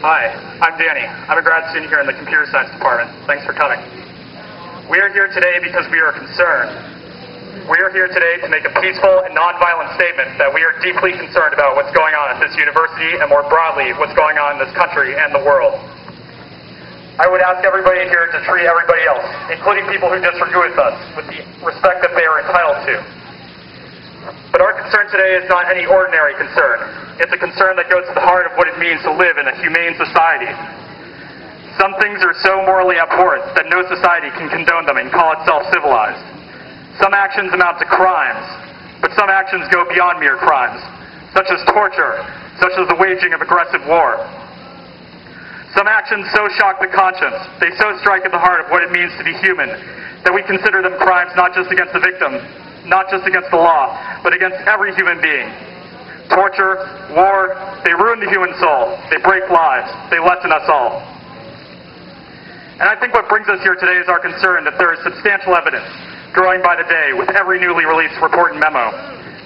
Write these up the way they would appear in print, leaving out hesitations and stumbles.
Hi, I'm Danny. I'm a grad student here in the computer science department. Thanks for coming. We are here today because we are concerned. We are here today to make a peaceful and nonviolent statement that we are deeply concerned about what's going on at this university and more broadly what's going on in this country and the world. I would ask everybody here to treat everybody else, including people who disagree with us, with the respect that they are entitled to. But our concern today is not any ordinary concern. It's a concern that goes to the heart of what it means to live in a humane society. Some things are so morally abhorrent that no society can condone them and call itself civilized. Some actions amount to crimes, but some actions go beyond mere crimes, such as torture, such as the waging of aggressive war. Some actions so shock the conscience, they so strike at the heart of what it means to be human, that we consider them crimes not just against the victim, not just against the law, but against every human being. Torture, war, they ruin the human soul. They break lives. They lessen us all. And I think what brings us here today is our concern that there is substantial evidence, growing by the day with every newly released report and memo,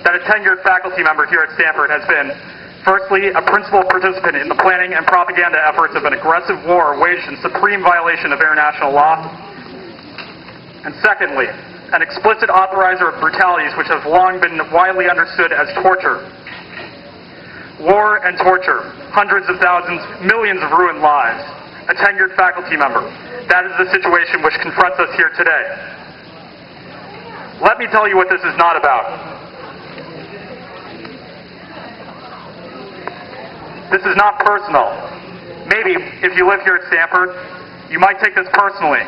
that a tenured faculty member here at Stanford has been, firstly, a principal participant in the planning and propaganda efforts of an aggressive war waged in supreme violation of international law, and secondly, an explicit authorizer of brutalities which have long been widely understood as torture. War and torture, hundreds of thousands, millions of ruined lives. A tenured faculty member. That is the situation which confronts us here today. Let me tell you what this is not about. This is not personal. Maybe, if you live here at Stanford, you might take this personally.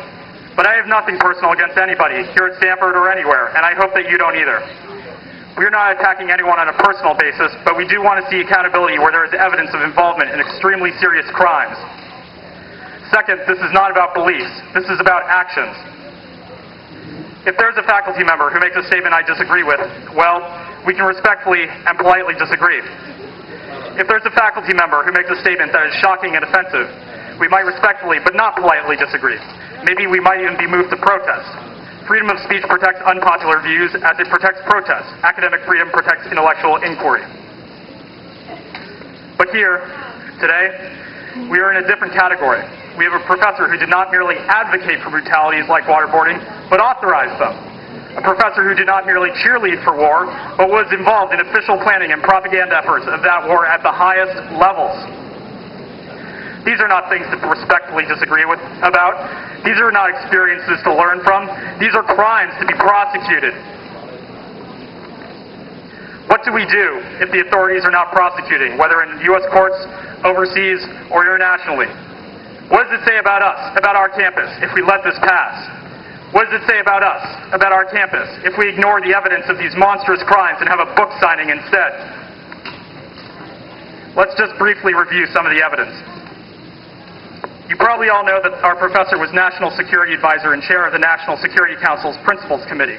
But I have nothing personal against anybody here at Stanford or anywhere, and I hope that you don't either. We're not attacking anyone on a personal basis, but we do want to see accountability where there is evidence of involvement in extremely serious crimes. Second, this is not about beliefs. This is about actions. If there's a faculty member who makes a statement I disagree with, well, we can respectfully and politely disagree. If there's a faculty member who makes a statement that is shocking and offensive, we might respectfully but not politely disagree. Maybe we might even be moved to protest. Freedom of speech protects unpopular views as it protects protest. Academic freedom protects intellectual inquiry. But here, today, we are in a different category. We have a professor who did not merely advocate for brutalities like waterboarding, but authorized them. A professor who did not merely cheerlead for war, but was involved in official planning and propaganda efforts of that war at the highest levels. These are not things to respectfully disagree about. These are not experiences to learn from. These are crimes to be prosecuted. What do we do if the authorities are not prosecuting, whether in U.S. courts, overseas, or internationally? What does it say about us, about our campus, if we let this pass? What does it say about us, about our campus, if we ignore the evidence of these monstrous crimes and have a book signing instead? Let's just briefly review some of the evidence. You probably all know that our professor was National Security Advisor and Chair of the National Security Council's Principals Committee.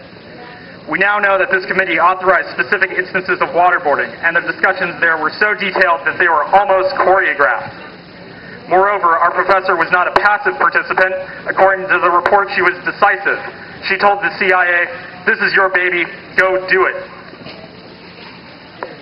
We now know that this committee authorized specific instances of waterboarding, and the discussions there were so detailed that they were almost choreographed. Moreover, our professor was not a passive participant. According to the report, she was decisive. She told the CIA, "This is your baby, go do it."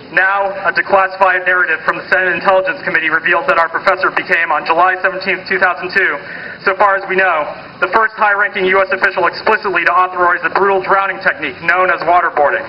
Now, a declassified narrative from the Senate Intelligence Committee reveals that our professor became, on July 17, 2002, so far as we know, the first high-ranking U.S. official explicitly to authorize the brutal drowning technique known as waterboarding.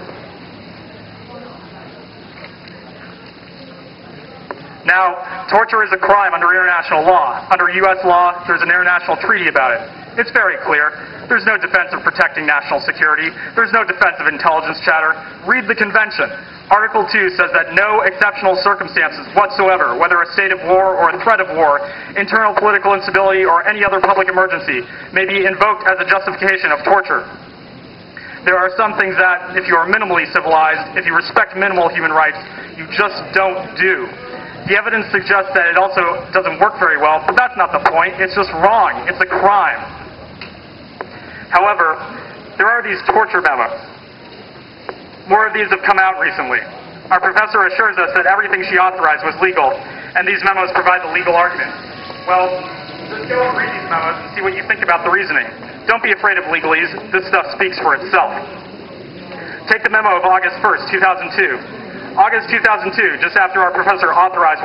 Now, torture is a crime under international law. Under U.S. law, there's an international treaty about it. It's very clear. There's no defense of protecting national security. There's no defense of intelligence chatter. Read the convention. Article 2 says that no exceptional circumstances whatsoever, whether a state of war or a threat of war, internal political instability, or any other public emergency, may be invoked as a justification of torture. There are some things that, if you are minimally civilized, if you respect minimal human rights, you just don't do. The evidence suggests that it also doesn't work very well, but that's not the point. It's just wrong. It's a crime. However, there are these torture memos. More of these have come out recently. Our professor assures us that everything she authorized was legal, and these memos provide the legal argument. Well, just go and read these memos and see what you think about the reasoning. Don't be afraid of legalese. This stuff speaks for itself. Take the memo of August 1st, 2002. August 2002, just after our professor authorized